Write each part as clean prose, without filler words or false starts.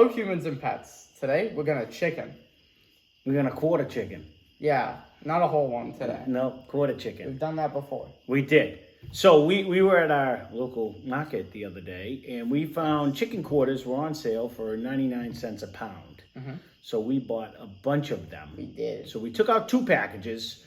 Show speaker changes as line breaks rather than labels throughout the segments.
Hello, humans and pets. Today, we're gonna chicken.
We're gonna quarter chicken.
Yeah, not a whole one today.
No, quarter chicken.
We've done that before.
We did. So we were at our local market the other day, and we found chicken quarters were on sale for 99 cents a pound.
Mm-hmm.
So we bought a bunch of them.
We did.
So we took out 2 packages.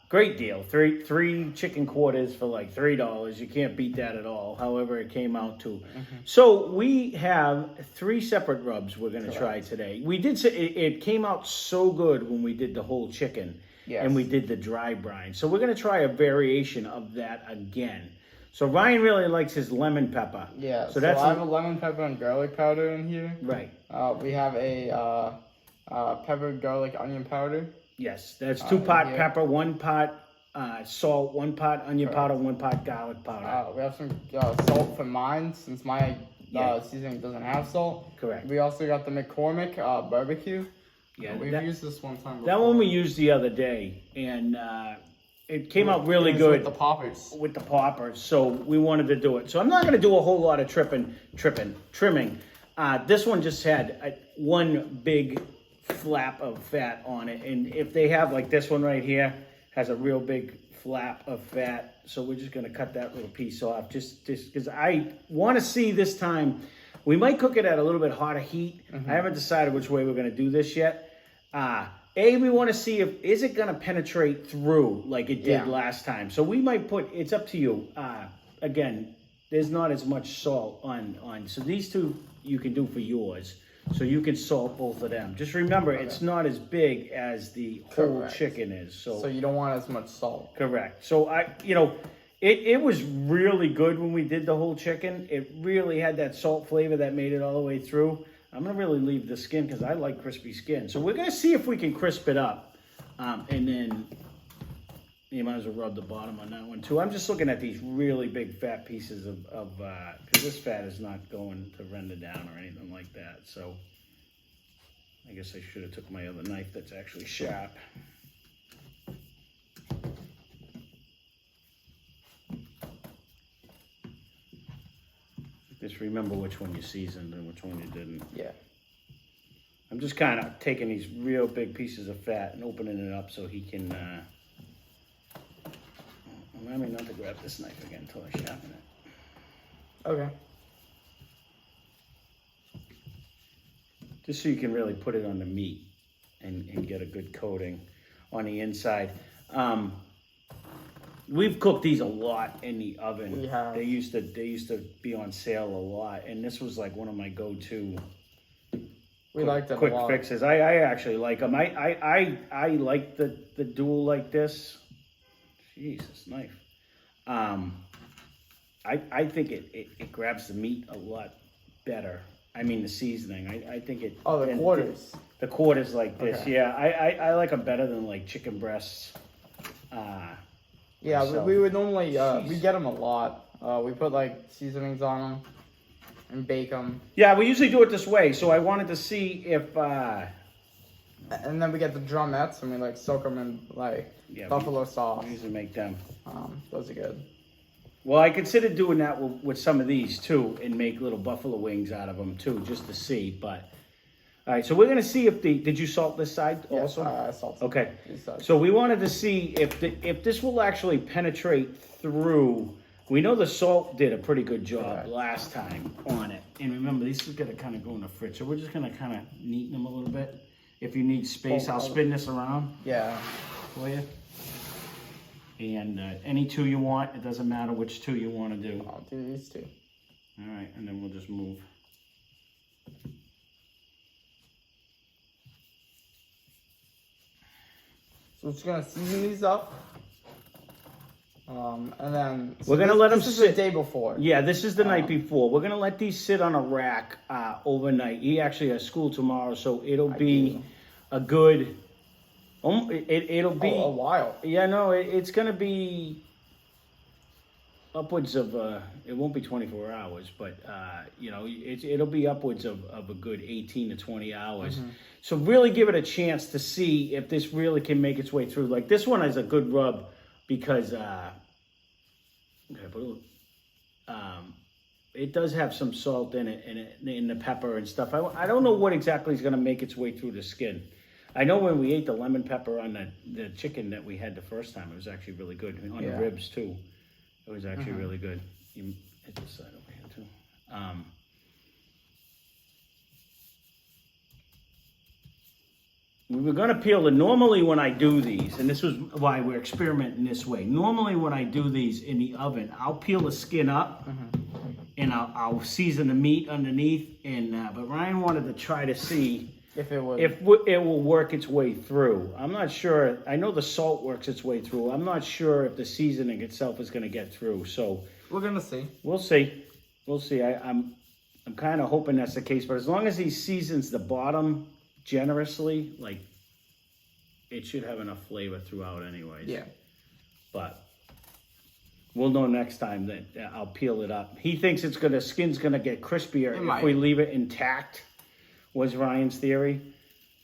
Great deal. Three chicken quarters for like $3. You can't beat that at all. However, it came out to.
Mm-hmm.
So we have 3 separate rubs we're going to try today. We did say it came out so good when we did the whole chicken.
Yes.
And we did the dry brine. So we're going to try a variation of that again. So Ryan really likes his lemon pepper.
Yeah,
so that's
I have a lemon pepper and garlic powder in here.
Right.
We have a pepper, garlic, onion powder.
Yes, that's 2-pot pepper, 1 pot salt, 1 pot onion powder, 1 pot garlic powder.
We have some salt for mine, since my seasoning doesn't have salt.
Correct.
We also got the McCormick barbecue.
Yeah,
we've used this one time before.
That one we used the other day, and it came out really good.
With the poppers.
With the poppers, so we wanted to do it. So I'm not going to do a whole lot of trimming. This one just had one big flap of fat on it, and if they have like this one right here, has a real big flap of fat. So we're just going to cut that little piece off, just because I want to see this time. We might cook it at a little bit hotter heat. I haven't decided which way we're going to do this yet. We want to see if is it going to penetrate through like it did last time. So we might put, it's up to you. Again, there's not as much salt on. So these 2 you can do for yours. So you can salt both of them. Just remember, it's not as big as the whole chicken is. So
you don't want as much salt.
Correct. So it was really good when we did the whole chicken. It really had that salt flavor that made it all the way through. I'm going to really leave the skin because I like crispy skin. So we're going to see if we can crisp it up. And then you might as well rub the bottom on that one too. I'm just looking at these really big fat pieces of because this fat is not going to render down or anything like that. So I guess I should have took my other knife that's actually sharp. Just remember which one you seasoned and which one you didn't.
Yeah.
I'm just kind of taking these real big pieces of fat and opening it up so he can, remind me not to grab this knife again until I sharpen it.
Okay.
Just so you can really put it on the meat and get a good coating on the inside. We've cooked these a lot in the oven.
We have.
They used to be on sale a lot, and this was like one of my go-to quick fixes. I actually like them. I like the dual like this. Jesus, knife. I think it grabs the meat a lot better. I mean the seasoning. I think it.
Oh, the quarters.
The quarters like this. Okay. Yeah, I like them better than like chicken breasts.
Yeah, we would normally, we get them a lot. We put like seasonings on them and bake them.
Yeah, we usually do it this way. So I wanted to see if...
And then we get the drumettes and we like soak them in like buffalo sauce.
We usually make them.
Those are good.
Well, I considered doing that with some of these too and make little buffalo wings out of them too, just to see. But... All right, so we're going to see if did you salt this side also?
Yes, I salted.
Okay, so we wanted to see if this will actually penetrate through. We know the salt did a pretty good job last time on it. And remember, these are going to kind of go in the fridge. So we're just going to kind of neaten them a little bit. If you need space, I'll spin this around for you. And any 2 you want, it doesn't matter which 2 you want to do.
I'll do these 2.
All right, and then we'll just move.
So we're just gonna season these up, and then
we're gonna let them sit.
This is the day before.
Yeah, this is the night before. We're gonna let these sit on a rack overnight. He actually has school tomorrow, so it'll be a good. It'll be
a while.
Yeah, no, it's gonna be upwards of. It won't be 24 hours, but it'll be upwards of a good 18 to 20 hours. So really give it a chance to see if this really can make its way through. Like this one is a good rub because it does have some salt in it, in the pepper and stuff. I don't know what exactly is going to make its way through the skin. I know when we ate the lemon pepper on the chicken that we had the first time, it was actually really good. On the ribs too, it was actually really good. You hit this side over here too. We were going to peel it. Normally when I do these, and this was why we're experimenting this way. Normally when I do these in the oven, I'll peel the skin up and I'll season the meat underneath. And but Ryan wanted to try to see if it will work its way through. I'm not sure. I know the salt works its way through. I'm not sure if the seasoning itself is going to get through. So
we're gonna see.
We'll see. We'll see. I'm kind of hoping that's the case. But as long as he seasons the bottom generously, like, it should have enough flavor throughout anyways.
Yeah.
But we'll know next time that I'll peel it up. He thinks skin's gonna get crispier if we leave it intact, was Ryan's theory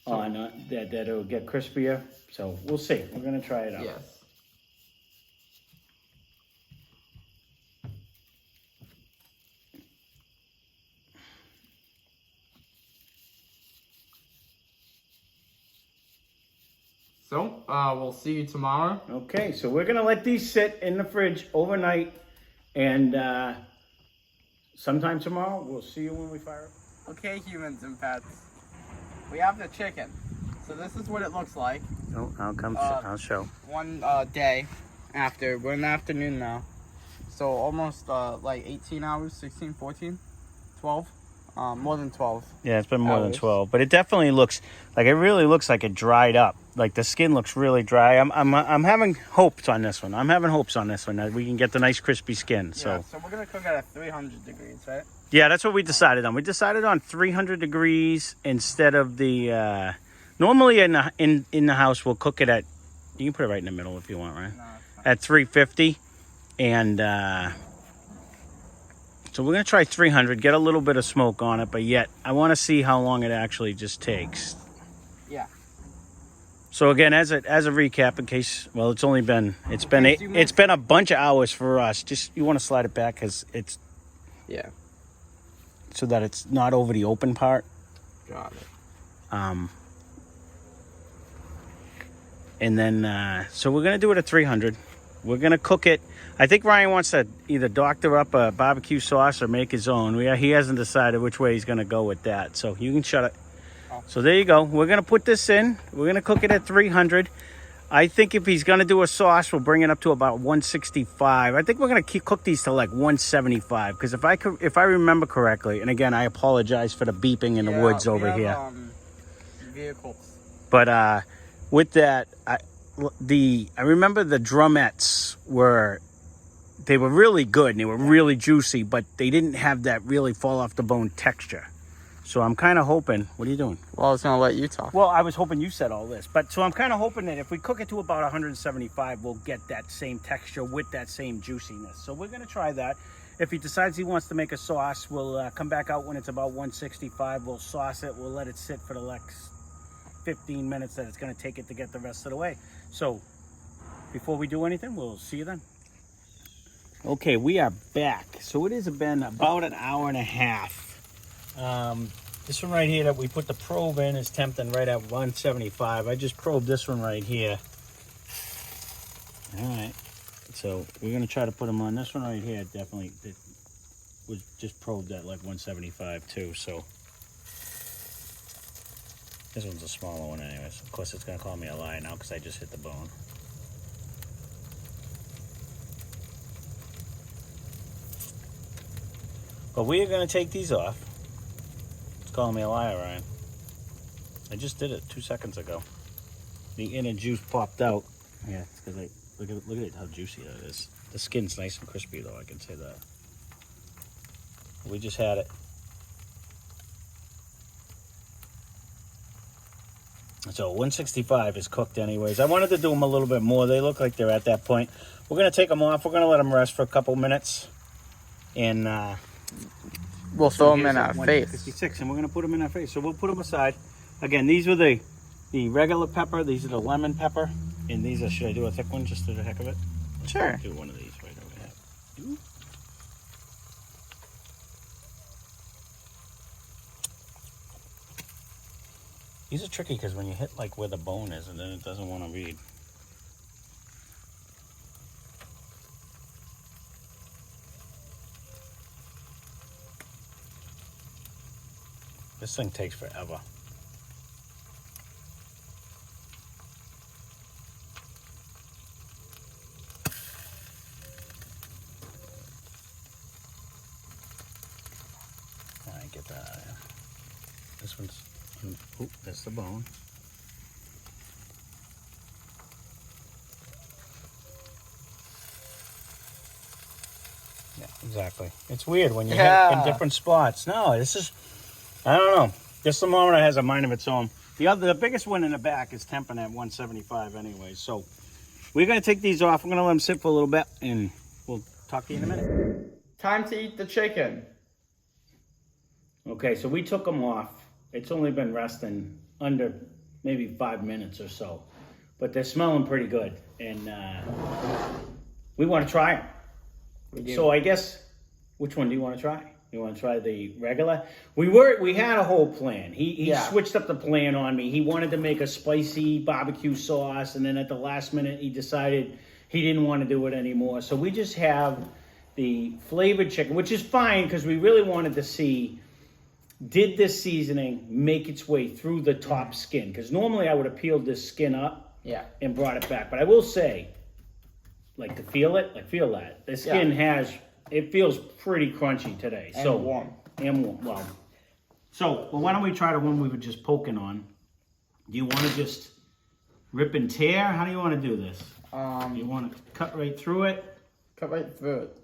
on that it'll get crispier. So we'll see. We're gonna try it out.
Yes. So, we'll see you tomorrow.
Okay, so we're going to let these sit in the fridge overnight, and sometime tomorrow, we'll see you when we fire it.
Okay, humans and pets. We have the chicken. So this is what it looks like.
Oh, I'll show.
One day after. We're in the afternoon now. So almost like 18 hours, 16, 14, 12. More than 12.
Yeah, it's been more than 12. But it definitely looks, like, it really looks like it dried up. Like, the skin looks really dry. I'm having hopes on this one. I'm having hopes on this one that we can get the nice crispy skin. So
we're going to cook it at 300 degrees, right?
Yeah, that's what we decided on. We decided on 300 degrees instead of the... normally in the house, we'll cook it at... You can put it right in the middle if you want, right?
No,
at 350. And... so we're going to try 300, get a little bit of smoke on it, but yet I want to see how long it actually just takes.
Yeah.
So again, as a recap, in case, well, it's been a bunch of hours for us. Just, you want to slide it back because it's, so that it's not over the open part.
Got it.
And then, so we're going to do it at 300. We're going to cook it. I think Ryan wants to either doctor up a barbecue sauce or make his own. He hasn't decided which way he's going to go with that. So you can shut it. Oh. So there you go. We're going to put this in. We're going to cook it at 300. I think if he's going to do a sauce, we'll bring it up to about 165. I think we're going to cook these to like 175. Because if I remember correctly, and again, I apologize for the beeping in the woods over here.
Vehicles.
But with that, I remember the drumettes were really good and they were really juicy, but they didn't have that really fall off the bone texture. So I'm kind of hoping, what are you doing?
Well, I was going to let you talk.
Well, I was hoping you said all this, but so I'm kind of hoping that if we cook it to about 175, we'll get that same texture with that same juiciness. So we're going to try that. If he decides he wants to make a sauce, we'll come back out when it's about 165. We'll sauce it. We'll let it sit for the next 15 minutes that it's going to take it to get the rest of the way. So before we do anything, we'll see you then. Okay, we are back. So it has been about an hour and a half. This one right here that we put the probe in is tempting right at 175. I just probed this one right here. All right. So we're going to try to put them on. This one right here definitely was just probed at like 175 too. So this one's a smaller one anyways. Of course, it's going to call me a liar now because I just hit the bone. But we are going to take these off. It's calling me a liar, Ryan. I just did it 2 seconds ago. The inner juice popped out. Yeah, it's because look at it, how juicy that is. The skin's nice and crispy, though, I can say that. We just had it. So 165 is cooked anyways. I wanted to do them a little bit more. They look like they're at that point. We're going to take them off. We're going to let them rest for a couple minutes. And
we'll throw them in our face.
56, and we're going to put them in our face. So we'll put them aside. Again, these were the regular pepper. These are the lemon pepper. And these are, should I do a thick one just for the heck of it?
Sure.
Do one of these right over here. These are tricky because when you hit like where the bone is and then it doesn't want to read. This thing takes forever. I get that out of here. This one's, oop, that's the bone. Yeah, exactly. It's weird when you hit in different spots. No, this is, I don't know. This thermometer has a mind of its own. The biggest one in the back is temping at 175 anyway. So we're going to take these off. We're going to let them sit for a little bit, and we'll talk to you in a minute.
Time to eat the chicken.
Okay, so we took them off. It's only been resting under maybe 5 minutes or so. But they're smelling pretty good. And we want to try them. So I guess, which one do you want to try? You want to try the regular? We had a whole plan. He switched up the plan on me. He wanted to make a spicy barbecue sauce, and then at the last minute he decided he didn't want to do it anymore. So we just have the flavored chicken, which is fine because we really wanted to see, did this seasoning make its way through the top skin? Because normally I would have peeled this skin up and brought it back. But I will say, like, to feel it, like, feel that. The skin has, it feels pretty crunchy today.
And warm.
And warm, well. So, well, why don't we try the one we were just poking on? Do you want to just rip and tear? How do you want to do this? You want to cut right through it?
Cut right through it.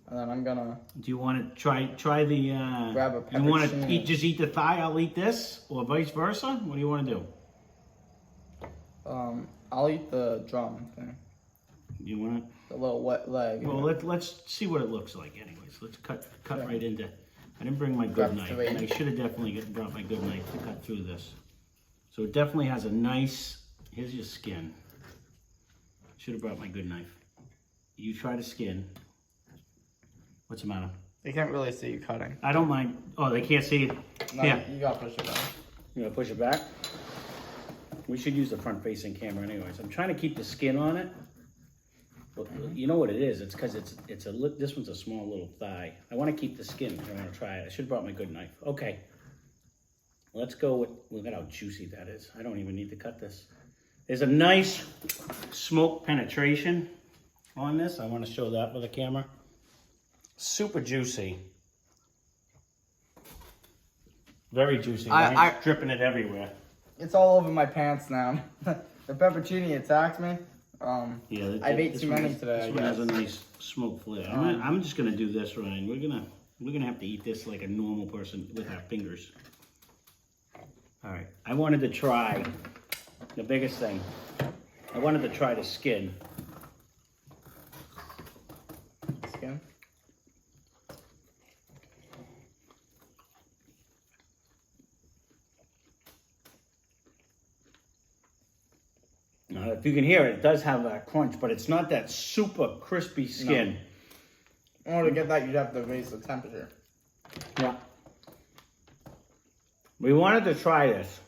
And then I'm gonna...
Do you want to try the...
grab a pepper.
You want to just eat the thigh, I'll eat this? Or vice versa? What do you want to do?
I'll eat the drum thing.
You want it?
The little wet leg.
Well, let's see what it looks like anyways. Let's cut right into... I didn't bring my good knife. I should have definitely brought my good knife to cut through this. So it definitely has a nice... Here's your skin. Should have brought my good knife. You try the skin. What's the matter?
They can't really see you cutting.
I don't mind. Oh, they can't see it?
No,
yeah.
You gotta push it back. You
gotta push it back? We should use the front-facing camera anyways. I'm trying to keep the skin on it. But you know what it is? It's because this one's a small little thigh. I want to keep the skin. I want to try it. I should have brought my good knife. Okay. Let's go with, look at how juicy that is. I don't even need to cut this. There's a nice smoke penetration on this. I want to show that with the camera. Super juicy. Very juicy. I'm dripping it everywhere.
It's all over my pants now. The pepperoni attacked me.
Yeah,
I've ate too many today.
This one has a nice smoke flavor. I'm just gonna do this, Ryan. We're gonna have to eat this like a normal person with our fingers. All right. I wanted to try the biggest thing. I wanted to try the skin.
Skin.
If you can hear it, it does have that crunch, but it's not that super crispy skin.
No. In order to get that, you'd have to raise the temperature.
Yeah. We wanted to try this.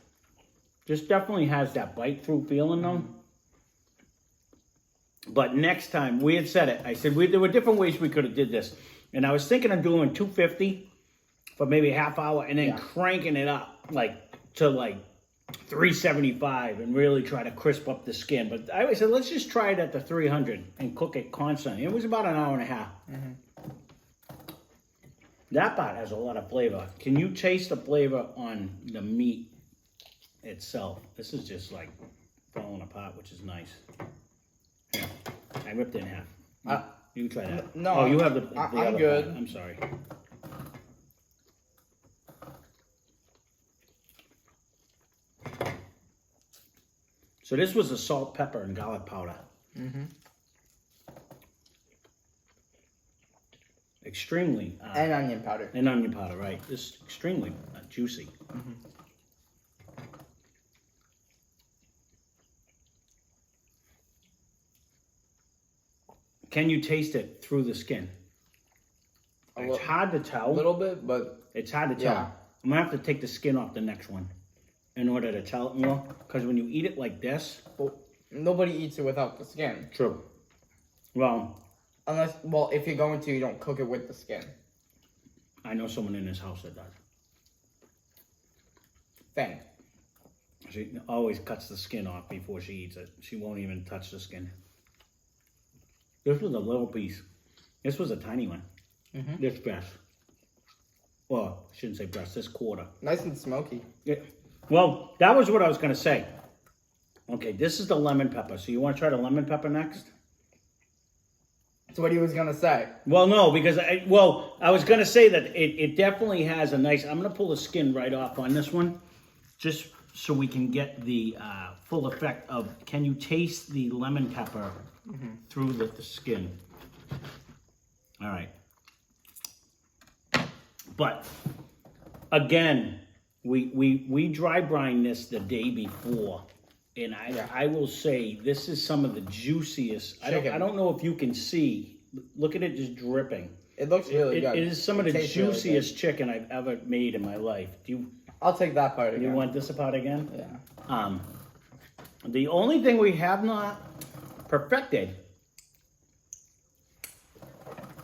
This definitely has that bite-through feeling, though. But next time, we had said it. I said there were different ways we could have did this. And I was thinking of doing 250 for maybe a half hour and then cranking it up to 375 and really try to crisp up the skin. But I said, let's just try it at the 300 and cook it constantly. It was about an hour and a half. That part has a lot of flavor. Can you taste the flavor on the meat itself? This is just like falling apart, which is nice. Here, I ripped it in half. You can try that.
No,
oh, you have the
I'm
other
good.
part. I'm sorry. So this was the salt, pepper, and garlic powder. Extremely.
And onion powder.
And onion powder, right. This is extremely juicy. Can you taste it through the skin? It's hard to tell.
A little bit, but...
It's hard to tell. I'm going to have to take the skin off the next one. in order to tell it more. Because when you eat it like this...
Well, nobody eats it without the skin.
True. Well...
Well, if you're going to, you don't cook it with the skin.
I know someone in this house that does.
Thing.
She always cuts the skin off before she eats it. She won't even touch the skin. This was a little piece. This was a tiny one.
Mm-hmm.
This breast. Well, I shouldn't say breast, this quarter.
Nice and smoky.
Yeah. Well, that was what I was going to say. Okay, this is the lemon pepper. So you want to try the lemon pepper next?
That's what he was going to say.
Well, no, because I was going to say that it definitely has a nice... I'm going to pull the skin right off on this one. Just so we can get the full effect of... Can you taste the lemon pepper through the skin? All right. But, again, we dry brine this the day before. And I will say, this is some of the juiciest. I don't know if you can see. Look at it just dripping.
It looks really good.
It is some of the juiciest chicken I've ever made in my life.
I'll take that part again.
You want this part again?
Yeah.
The only thing we have not perfected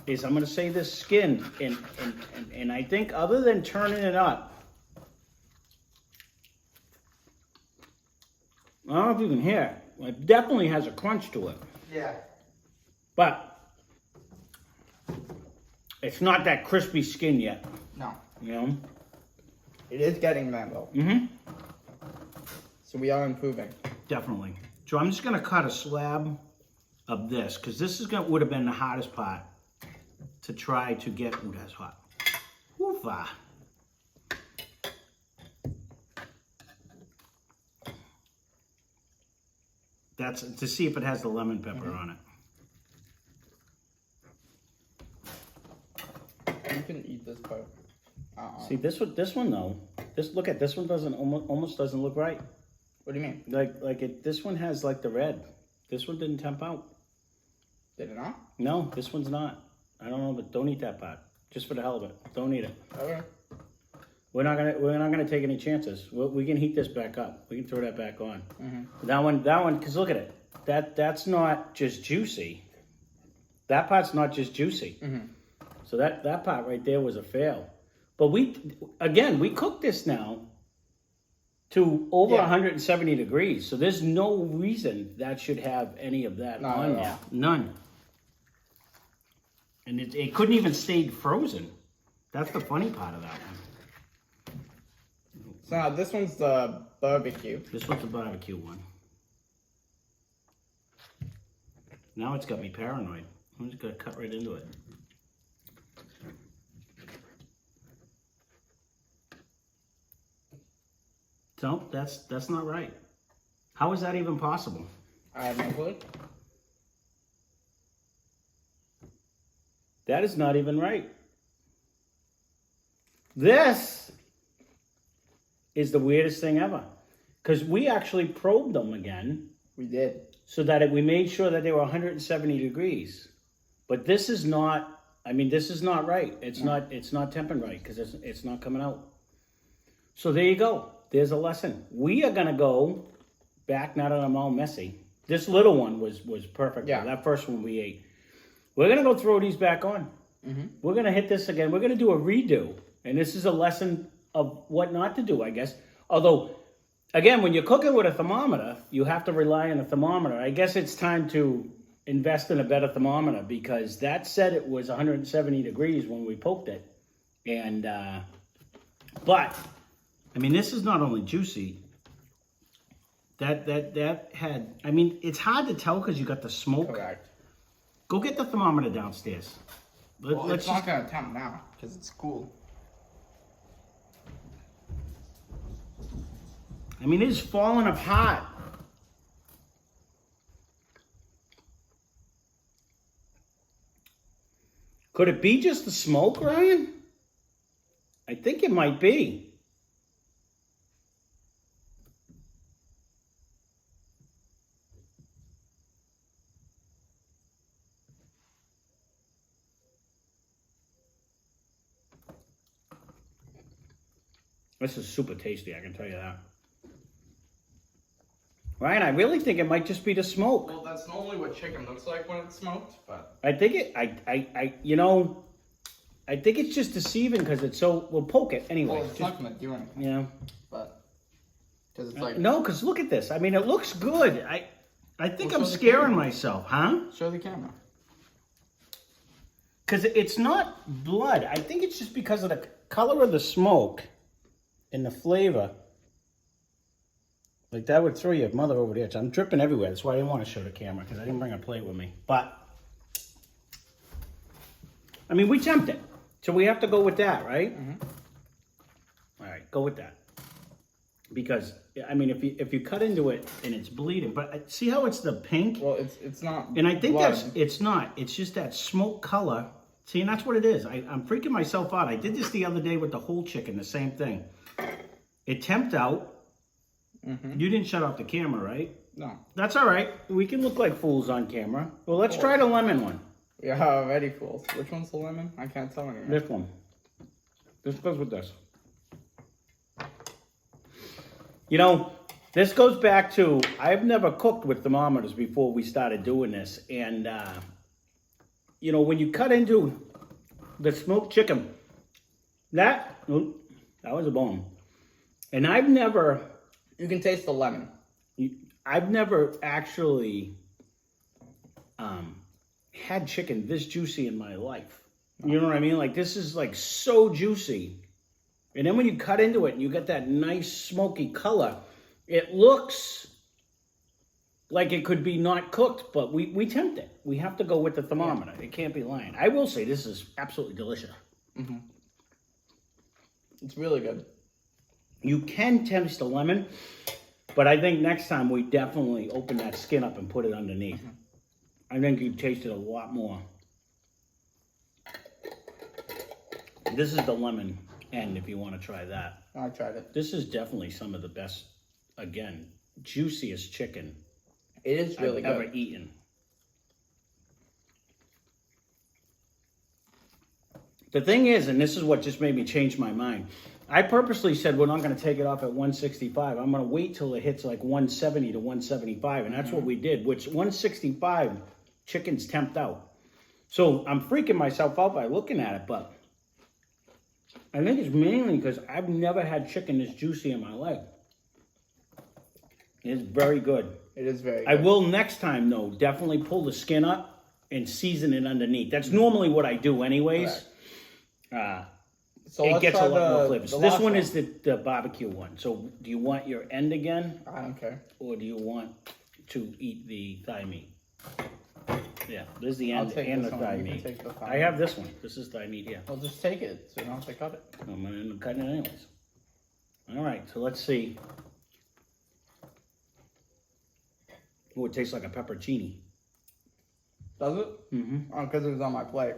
is, I'm going to say, this skin. And I think other than turning it up, I don't know if you can hear it. It definitely has a crunch to it.
Yeah.
But it's not that crispy skin yet.
No.
You know?
It is getting that though.
Mm-hmm.
So we are improving.
Definitely. So I'm just going to cut a slab of this, because this would have been the hardest part to try to get. Ooh, that's hot. Woofa. That's to see if it has the lemon pepper on it.
You can eat this part.
See this one though. Look at this one doesn't almost doesn't look right.
What do you mean?
This one has like the red. This one didn't temp out.
Did it not?
No, this one's not. I don't know, but don't eat that part. Just for the hell of it, don't eat it.
Okay.
We're not gonna take any chances. We can heat this back up. We can throw that back on. That one, because look at it. That's not just juicy. That part's not just juicy. So that part right there was a fail. But we cooked this now to over 170 degrees. So there's no reason that should have any of that on there. None. And it couldn't even stay frozen. That's the funny part of that one.
So now this one's the barbecue.
This one's the barbecue one. Now it's got me paranoid. I'm just gonna cut right into it. So that's not right. How is that even possible?
I have no clue.
That is not even right. This is the weirdest thing ever. Because we actually probed them again.
We did.
So that we made sure that they were 170 degrees. But this is not, this is not right. It's not temping right because it's not coming out. So there you go. There's a lesson. We are going to go back, now that I'm all messy. This little one was perfect.
Yeah.
That first one we ate. We're going to go throw these back on. We're going to hit this again. We're going to do a redo. And this is a lesson of what not to do, I guess. Although, again, when you're cooking with a thermometer, you have to rely on a thermometer. I guess it's time to invest in a better thermometer because that said it was 170 degrees when we poked it. And, but, this is not only juicy. That had, it's hard to tell because you got the smoke.
Correct.
Go get the thermometer downstairs.
It's not going to temp now because it's cool.
It's falling apart. Could it be just the smoke, Ryan? I think it might be. This is super tasty, I can tell you that. Ryan, I really think it might just be the smoke.
Well, that's normally what chicken looks like when it's smoked, but
I think you know, I think it's just deceiving because it's so. We'll poke it anyway.
well, it's not gonna do anything.
Yeah.
But because it's like
No, because look at this. I mean, it looks good. I think
Well,
I'm
show the
scaring
camera.
myself, huh?
show the camera.
Because it's not blood. I think it's just because of the color of the smoke and the flavor. Like that would throw your mother over the edge. I'm dripping everywhere. That's why I didn't want to show the camera because I didn't bring a plate with me. But I mean, we tempt it, so we have to go with that, right? All right, go with that. Because I mean, if you cut into it and it's bleeding, but see how it's the pink?
Well, it's not.
And I think
blood.
it's not. It's just that smoke color. See, and that's what it is. I'm freaking myself out. I did this the other day with the whole chicken, the same thing. It temped out. You didn't shut off the camera, right?
No.
That's all right. We can look like fools on camera. Well, let's try the lemon one.
Yeah, already fools. Which one's the lemon? I can't tell anymore.
This one. This goes with this. You know, this goes back to, I've never cooked with thermometers before we started doing this. And, you know, when you cut into the smoked chicken, that was a bone. And I've never
You can taste the lemon.
actually had chicken this juicy in my life. You know what I mean? Like, this is like so juicy. And then when you cut into it and you get that nice smoky color, it looks like it could be not cooked, but we tempt it. We have to go with the thermometer. It can't be lying. I will say this is absolutely delicious.
It's really good.
You can taste the lemon, but I think next time we definitely open that skin up and put it underneath. I think you taste it a lot more. This is the lemon end if you want to try that.
I tried it.
This is definitely some of the best, again, juiciest chicken
It is really
I've
good.
ever eaten. The thing is, and this is what just made me change my mind, I purposely said we're not going to take it off at 165. I'm going to wait till it hits like 170 to 175, and that's what we did, which 165, chicken's temped out. So I'm freaking myself out by looking at it, but I think it's mainly because I've never had chicken this juicy in my life. It's very good.
It is very good.
I will next time, though, definitely pull the skin up and season it underneath. That's normally what I do anyways.
So
It
let's
gets a
try
lot more
the
flavor. So
last
this one is the barbecue one. So do you want your end again,
I don't care.
or do you want to eat the thigh meat? Yeah, there's the
I'll
end
take
and the
this one.
thigh
You can
meat.
take the thigh
I have this one. This is thigh meat here.
Well, just take it so you don't have to cut it.
I'm going to end up cutting it anyways. All right, so let's see. Oh, it tastes like a pepperoncini.
Does it?
Mm-hmm.
Oh, because it was on my plate.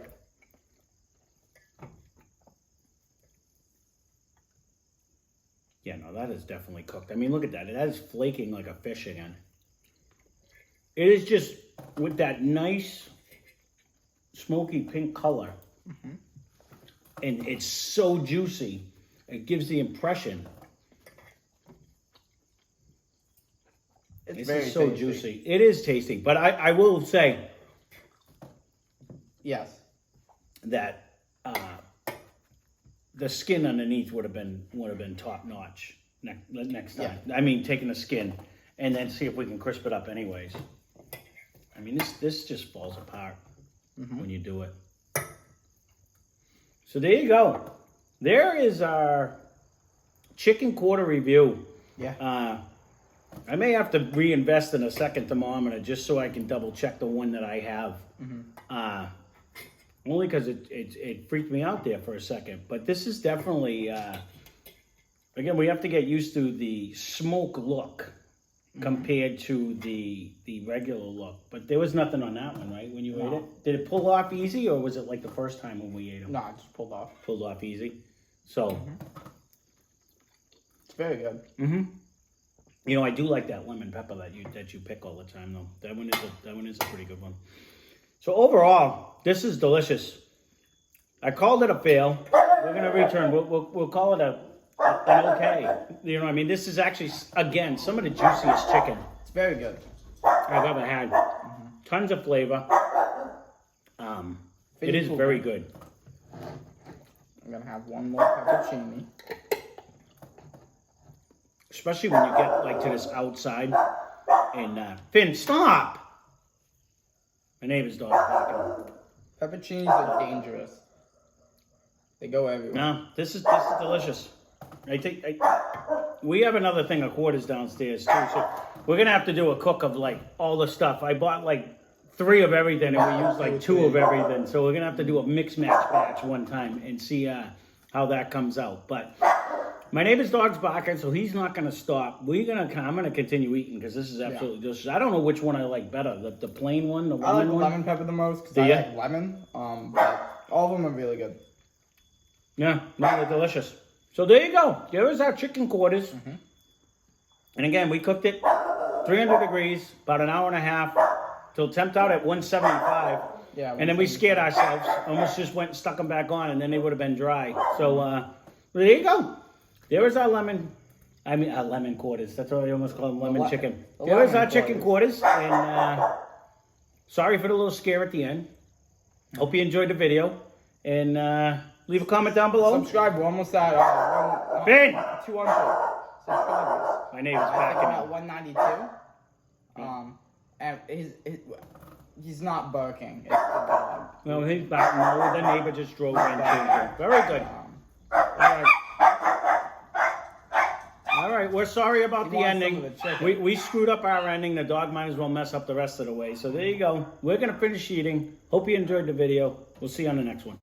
Yeah, no, that is definitely cooked. I mean, look at that. That is flaking like a fish again. It is just with that nice smoky pink color. And it's so juicy. It gives the impression.
It's
This
very
is so
tasty.
juicy. It is tasty. But I will say
Yes.
that the skin underneath would have been top notch next time. I mean, taking the skin and then see if we can crisp it up anyways. I mean, this just falls apart when you do it. So there you go. There is our chicken quarter review.
Yeah.
I may have to reinvest in a second thermometer just so I can double check the one that I have. Only because it freaked me out there for a second. But this is definitely, again, we have to get used to the smoke look compared to the regular look. But there was nothing on that one, right, when you ate it? Did it pull off easy, or was it like the first time when we ate them?
No, I just pulled off.
Pulled off easy. So,
It's very good.
you know, I do like that lemon pepper that you pick all the time, though. That one is a pretty good one. So overall, this is delicious. I called it a fail. We're gonna return. We'll call it an okay. You know, I mean, this is actually, again, some of the juiciest chicken
very good.
I've ever had. Tons of flavor. It is very good.
I'm gonna have one more peppercini.
Especially when you get like to this outside. And Finn, stop! My neighbor's dog barking.
Pepperoncinis are dangerous. They go everywhere.
No, this is delicious. We have another thing of quarters downstairs too, so we're gonna have to do a cook of like all the stuff. I bought like 3 of everything and we used like 2 of everything, so we're gonna have to do a mix match batch one time and see how that comes out. But my neighbor's dog's barking, so he's not gonna stop. I'm gonna continue eating because this is absolutely delicious. I don't know which one I like better, the plain one, the lemon
I like
one.
lemon pepper the most because I like lemon. But all of them are really good.
Yeah, no, they're delicious. So there you go. There is our chicken quarters. And again, we cooked it 300 degrees, about an hour and a half, till temped out at 175.
Yeah.
And then we scared ourselves. Almost just went and stuck them back on, and then they would have been dry. So there you go. There is our lemon quarters. That's what I almost call them, lemon chicken. There is our chicken quarters. And sorry for the little scare at the end. Hope you enjoyed the video. And leave a comment down below.
Subscribe. We're almost at 200 subscribers.
My neighbor's
At
backing
192. And he's not barking. It's the dog.
No, he's backing. No, the neighbor just drove in. Very good. All right, we're sorry about the ending. We screwed up our ending. The dog might as well mess up the rest of the way. So there you go. We're going to finish eating. Hope you enjoyed the video. We'll see you on the next one.